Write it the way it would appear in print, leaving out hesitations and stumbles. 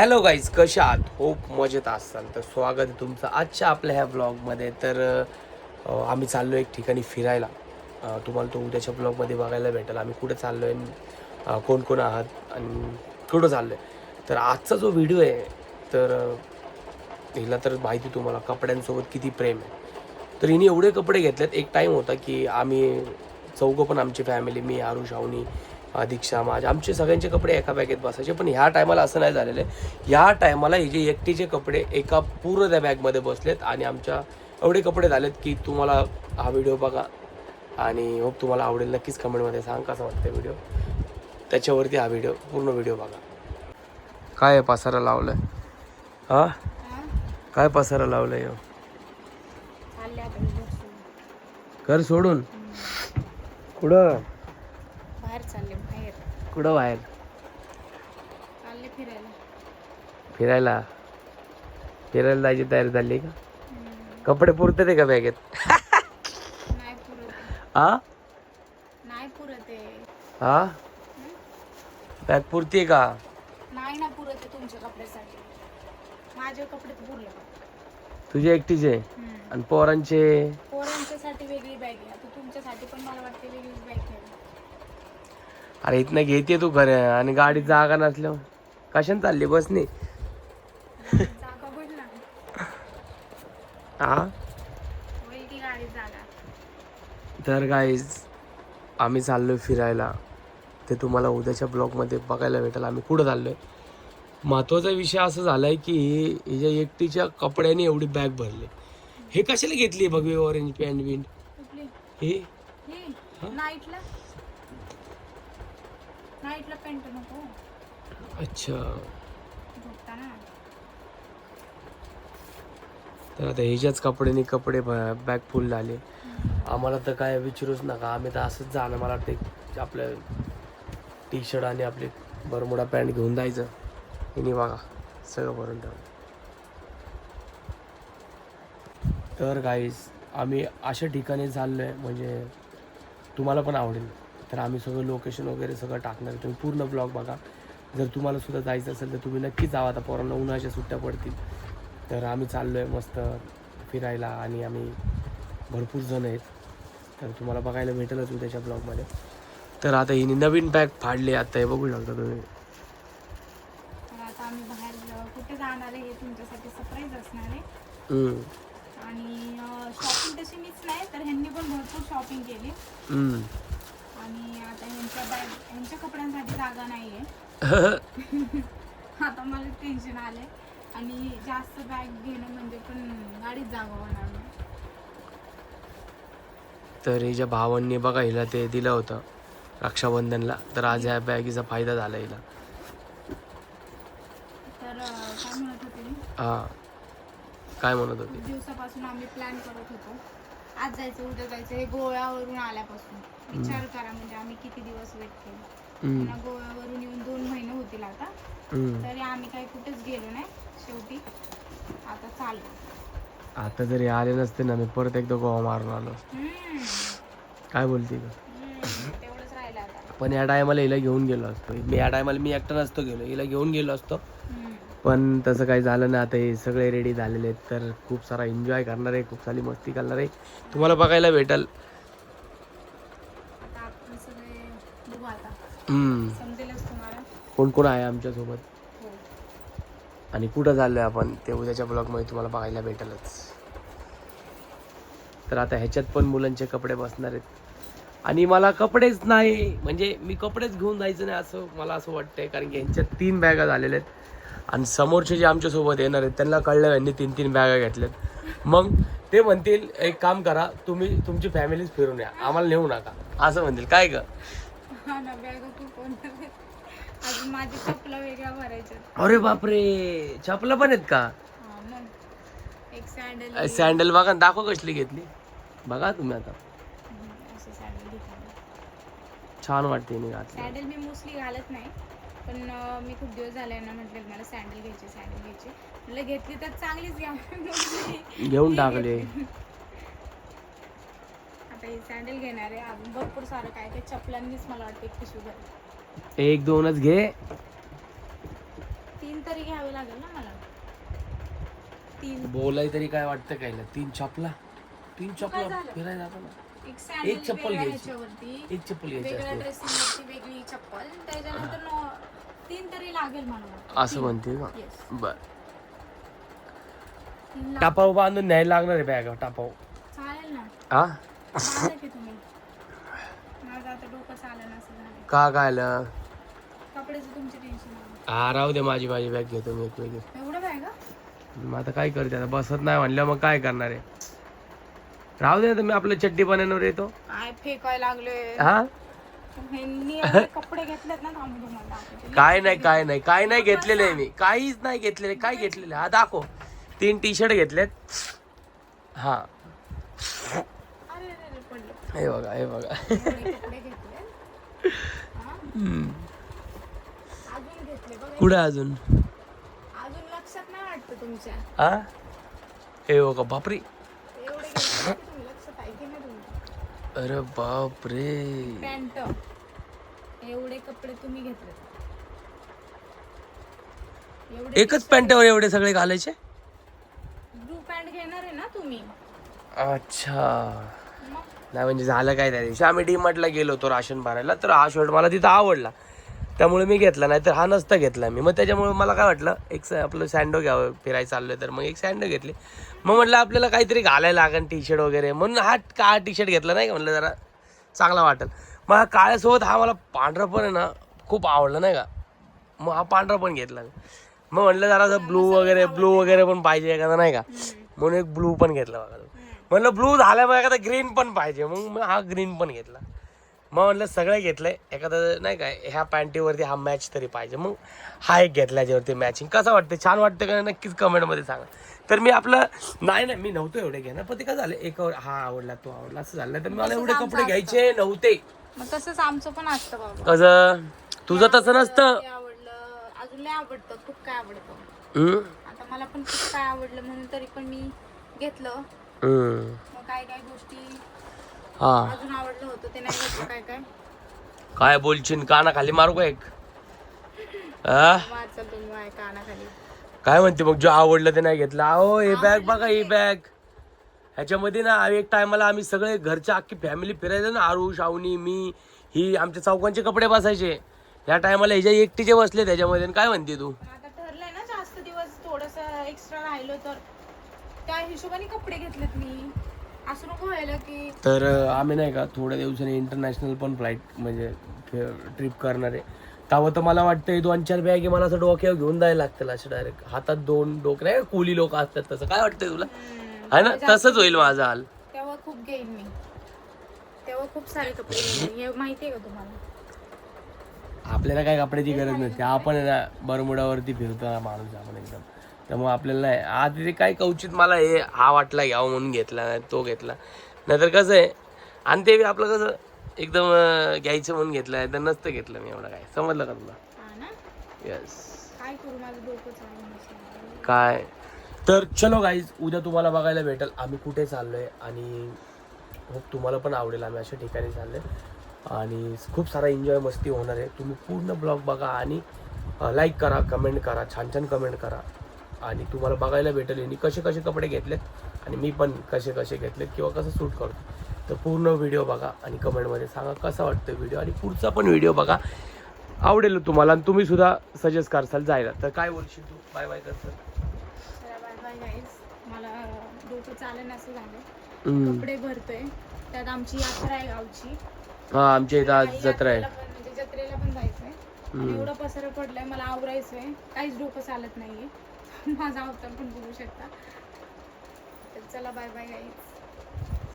Hello guys, कशा आहात? Hope मजेत असाल. तर स्वागत आहे तुमचं आजच्या आपल्या ह्या ब्लॉगमध्ये. तर आम्ही चाललो एक ठिकाणी फिरायला. तुम्हाला तो उद्याच्या ब्लॉगमध्ये बघायला भेटेल आम्ही कुठे चाललो आहे, कोण कोण आहात आणि कुठं चाललो आहे. तर आजचा जो व्हिडिओ आहे तर हिला तर माहिती तुम्हाला कपड्यांसोबत किती प्रेम आहे. तर हिने एवढे कपडे घेतलेत. एक टाईम होता की आम्ही चौघं पण, आमची फॅमिली, मी, आरुष, अवनी, दीक्षा, आमचे सगळ्यांचे कपडे एका बॅगेत बसायचे. पण ह्या टायमाला असं नाही झालेलं आहे. ह्या टायमाला हे जे एकटीचे कपडे एका पूर्ण त्या बॅगमध्ये बसलेत आणि आमच्या एवढे कपडे झालेत की तुम्हाला हा व्हिडिओ बघा आणि होप तुम्हाला आवडेल. नक्कीच कमेंटमध्ये सांग कसा वाटतं व्हिडिओ. त्याच्यावरती हा व्हिडिओ पूर्ण व्हिडिओ बघा. काय आहे पसारा लावलं आहे? हां, काय पसारा लावलं आहे? घर सोडून कुठं? बाहेर चालले बाहेर कुठं बाहेर? चालले फिरायला. फिरायला फिरायला जायची तयारी झाली का? कपडे पुरते ते का बॅगेत? नाही पुरत. हा नाही पुरत आहे. हा बॅग पुरते का? नाही ना पुरत आहे तुमच्या कपड्यासाठी. माझे कपडे तर पुरले. तुझे एकटीचे आणि पोरांचे? पोरांच्यासाठी वेगळी बॅग आहे. आता तुमच्यासाठी पण मला वाटते वेगळीच बॅग घ्यावी. अरे इथनं घेते तू घर आणि गाडीत जागा नसल्यावर कशाने चालली? बसने? जागा होईल ना. हा. होईल की गाडी जागा. तर गाईज आम्ही चाललोय फिरायला. ते तुम्हाला उद्याच्या ब्लॉगमध्ये बघायला भेटेल आम्ही कुठं चाललोय. महत्त्वाचा विषय असं झालाय की हिच्या एकटीच्या कपड्याने एवढी बॅग भरली. हे कशाला घेतली बघ, ऑरेंज पॅन्ट बिंट कुठली हे? ही नाईटला पॅन्ट नको अच्छा. झोपताना. तर आता ह्याच्याच कपड्याने कपडे बॅग फुल झाले. आम्हाला तर काय विचारूच नका. आम्ही तर असंच जाणं, मला वाटतं आपलं टी शर्ट आणि आपली बरमुडा पॅन्ट घेऊन जायचं. हिने बघा सगळं भरून ठेवलं. तर गाईज आम्ही अशा ठिकाणी चाललो आहे म्हणजे तुम्हाला पण आवडेल. तर आम्ही सगळं लोकेशन वगैरे सगळं टाकणार. तुम्ही पूर्ण ब्लॉग बघा. जर तुम्हाला सुद्धा जायचं असेल तर तुम्ही नक्की जावा. आता पोरांना उन्हाळ्याच्या सुट्ट्या पडतील. तर आम्ही चाललो आहे मस्त फिरायला आणि आम्ही भरपूर जण आहेत. तर तुम्हाला बघायला भेटेलच उद्याच्या ब्लॉगमध्ये. तर आता हिने नवीन बॅग फाडली. आता हे बघू शकता तुम्ही. तर आता आम्ही बाहेर कुठे जाणार आहे हे तुमच्यासाठी सरप्राईज असणार आहे. आणि शॉपिंग तशी मीच नाही तर ह्यांनी पण भरपूर शॉपिंग केली. आणि आता ह्यांच्या कपड्यांसाठी जागा नाहीये. आता मला टेन्शन आलंय. आणि जास्त बॅग घेणं म्हणजे पण गाडीत जागा होणार नाही. तर हिच्या भावांनी बघा हिला ते दिलं होतं रक्षाबंधनला. तर आज ह्या बॅगीचा फायदा झाला हिला. तर काय म्हणत होते मी? हां, काय म्हणत होते? खूप दिवसापासून आम्ही प्लॅन करत होतो आज जायचं उद्या जायचं. हे गोव्यावरून आल्यापासून विचार करा म्हणजे आम्ही किती दिवस वेट केलं. पुन्हा गोव्यावरून येऊन 2 महिने होतील आता. तरी आम्ही काही कुठेच गेलो नाही. शेवटी आता चाललो. आता जरी आले नसते ना मी परत एकदा गोवा मारून आलो. काय बोलते का? तेवढंच राहिलं आता. पण या टायमाला हिला घेऊन गेलो असतो. या टायमाला मी एकटा नसतो गेलो, हिला घेऊन गेलो असतो. पण तसं काही झालं नाही. आता हे सगळे रेडी झालेले आहेत. तर खूप सारा एन्जॉय करणार आहे, खूप सारी मस्ती करणार आहे. तुम्हाला बघायला भेटेल. आता आपण सगळे बघू आता. समजेलच तुम्हाला कोण कोण आहे आमच्यासोबत हो. आणि कुठं चाललोय आपण ते उद्याच्या ब्लॉगमध्ये तुम्हाला बघायला भेटेलच. तर आता ह्याच्यात पण मुलांचे कपडे बसणार आहेत. आणि मला कपडेच नाही म्हणजे मी कपडेच घेऊन जायचं नाही असं मला असं वाटतंय. कारण की ह्यांच्यात 3 बॅगा झालेल्या आहेत. आणि समोरचे जे आमच्यासोबत येणार आहेत त्यांना कळलं यांनी 3 बॅगा घेतल्यात. मग ते म्हणतील एक काम करा, तुम्ही तुमची फॅमिलीच फिरून या, आम्हाला नेऊ नका असं म्हणतील. काय ग? अजून माझी चपला वेगळ्या भरायच्या. अरे बापरे, चपला पण आहेत का? एक सॅन्डल. सँडल बघा, दाखव कसली घेतली बघा तुम्ही. आता असे सॅन्डल घेतले. छान वाटते मी घातली. सॅन्डल मी मोस्टली घालत नाही. पण मी खूप दिवस झाले ना म्हटलं मला सॅन्डल घ्यायचे. म्हटलं घेतली तर चांगलीच घ्या. घेऊन टाकले. आता ही सॅन्डल घेणार आहे. अजून भरपूर सारं काय ते चपलांनीच मला वाटतं एक पिशवी भरली. 1-2च घे. 3 3 तरी घ्यावे लागेल ना मला. 3 बोलाय तरी काय वाटतं काय ना, 3 चपला काय झालं? फिरायला जातो ना. एक सॅन्डल एक चप्पल वेगळ्या घ्यायची. ह्याच्यावरती, एक चप्पल घ्यायची वेगळ्या असते. ड्रेसिंगवरती वेगळी चप्पल, त्याच्यानंतर 3 तरी लागेल मला. असं म्हणते का? Yes. बर. 3 लागतील. टापाव बांधून न्यायला लागणार आहे बॅग टापाव. चालेल ना. हा बांधा की तुम्ही. माझं आता डोकं चालेल असं झालं. का कायलं? कपड्याचं तुमचे टेन्शन आहे. हा राहू दे, माझी बॅग घेतो मी एक वेगळी. एवढं बॅग हा? मग आता काय करते, आता बसत नाही म्हणलं मग काय करणार आहे. राहू दे, मी आपल्या चड्डी बनवणार येतो. काय फेकायला लागले. हा ह्यांनी एवढे कपडे घेतलेत ना, थांबू तुम्हाला दाखवते. काय नाही घेतलेलं आहे मी, काहीच नाही घेतलेले. काय घेतलेले हा दाखव. 3 टी-शर्ट घेतलेत. हा अरे अरे अरे, पडलं. हे बघा एवढे कपडे घेतले. हा? अजून घेतले बघा. कुठे अजून? अजून लक्षात नाही वाटतं तुमच्या. हा हे बघा, बापरे. एवढे घेतले की तुम्ही लक्षात आहे की नाही तुमच्या. अरे बापरे. पॅन्ट, एवढे कपडे तुम्ही घेतले. एवढे एकच पॅन्टवर एवढे सगळे घालायचे? ब्लू पॅन्ट घेणार आहे ना तुम्ही. अच्छा. मग नाही म्हणजे झालं काय, त्या दिवशी आम्ही डीमार्टला गेलो होतो राशन भरायला, तर हा शर्ट मला तिथं आवडला, त्यामुळे मी घेतला. नाही तर हा नसता घेतला मी. मग त्याच्यामुळे मला काय वाटलं, एक आपलं सँडो घ्यावं, फिरायला चाललोय तर मग एक सँडो घेतली. मग म्हटलं आपल्याला काहीतरी घालायला लागेल टी-शर्ट वगैरे, म्हणून हा काळा टी-शर्ट घेतला नाही का, म्हटलं जरा चांगला वाटेल. मग हा काळ्यासोबत हा मला पांढरा पण आहे ना खूप आवडला नाही का, मग हा पांढरा पण घेतला. मग म्हटलं जरा ब्लू वगैरे पण पाहिजे एखादा नाही का, म्हणून एक ब्लू पण घेतला बघा. म्हटलं ब्लू झाल्या मग एखादा ग्रीन पण पाहिजे, मग हा ग्रीन पण घेतला. मग म्हटलं सगळं घेतलंय, एखादं नाही काय ह्या पॅन्टीवरती हा मॅच तरी पाहिजे, मग हा एक घेतला ज्यावरती मॅचिंग. कसं वाटतं, छान वाटतं का नक्कीच कमेंटमध्ये सांगा. तर मी आपलं नाही मी नव्हतं एवढे घेणार, पण ते काय झालं, एक हा आवडला तो आवडला असं झालं, तर मला एवढे कपडे घ्यायचे नव्हते. मग तसंच आमचं पण असतं बाबा. कसं तुझं तसं नसतं. ते आवडलं, अजून लय आवडतं, खूप काय आवडतं. आता मला पण खूप काय आवडलं म्हणून तरी पण मी घेतलं. मग काय काय गोष्टी हा अजून आवडलं होतं ते नाही घेतलं. काय काय काय बोलशील, काना खाली मारू का एक? हा वाचल तुम्ही माझ्या कानाखाली. काय म्हणते मग, जो आवडलं ते नाही घेतलं. अहो हे बॅग बघा, ही बॅग ह्याच्यामध्ये ना एक टायमाला आम्ही सगळे घरच्या अख्खी फॅमिली फिरायचं ना, आरू शावनी मी, ही आमच्या चौकांचे कपडे बसायचे. या टायमाला ह्याच्या एकटीचे बसले त्याच्यामध्ये. काय म्हणते तू? आता ठरलंय ना जास्त दिवस थोडस एक्स्ट्रा राहिलो तर त्या हिशोबाने कपडे घेतलेत मी. असं नको व्हायला की. तर आम्ही नाही का थोड्या दिवसांनी इंटरनॅशनल पण फ्लाईट म्हणजे ट्रिप करणार आहे. तेव्हा तर मला वाटतं 2-4 बॅग मला असं डोक्यावर घेऊन जायला लागतील, असे डायरेक्ट हातात 2 डोके नाही, कोली लोक असतात तसं. काय वाटतंय तुला? आहे ना, तसंच होईल माझा हाल. तेव्हा खूप घेईन मी, तेव्हा खूप सारे कपडे घेईन. हे माहितीये का तुम्हाला? आपल्याला काय कपड्याची गरज नसते, आपण आहे ना बरमुडावरती फिरतो ना माणूस आपण एकदम, त्यामुळे आपल्याला नाही. आज ते काय कवचित मला हे हा वाटला घ्यावं म्हणून घेतला, नाही तो घेतला. नाहीतर कसं आहे, आणि ते आपलं कसं एकदम घ्यायचं म्हणून घेतलं आहे, तर नसतं घेतलं मी एवढं. काय समजलं का तुला? येस. काय करू, माझं डोकं चालू काय तर चलो गाईज, उद्या तुम्हाला बघायला भेटेल आम्ही कुठे चाललोय, आणि होप तुम्हाला पण आवडेल. आम्ही अशा ठिकाणी चाललोय आणि खूप सारा एन्जॉय मस्ती होणार आहे. तुम्ही पूर्ण ब्लॉग बघा आणि लाईक करा, कमेंट करा, छान छान कमेंट करा. आणि तुम्हाला बघायला भेटेल यांनी कसे कसे कपडे घेतलेत आणि मी पण कसे कसे घेतलेत किंवा कसं सूट करतो. तर पूर्ण व्हिडिओ बघा आणि कमेंटमध्ये सांगा कसं वाटतं व्हिडिओ, आणि पुढचा पण व्हिडिओ बघा, आवडेल तुम्हाला आणि तुम्ही सुद्धा सजेस्ट करसाल जायला. तर काय बोलशील तू? बाय बाय करसाल. Bye bye guys. मला डोकं चालेल असं झालं. कपडे भरतोय, त्यात आमची यात्रा आहे गावची. हा, आमच्या इथं आज जत्रा आहे, म्हणजे जत्रेला पण जायचंय. आणि एवढं पसर पडलंय, मला आवरायचंय, काहीच डोकं चालत नाहीये. माझा अवतार पण बघू शकता. तर चला बाय बाय गाईज.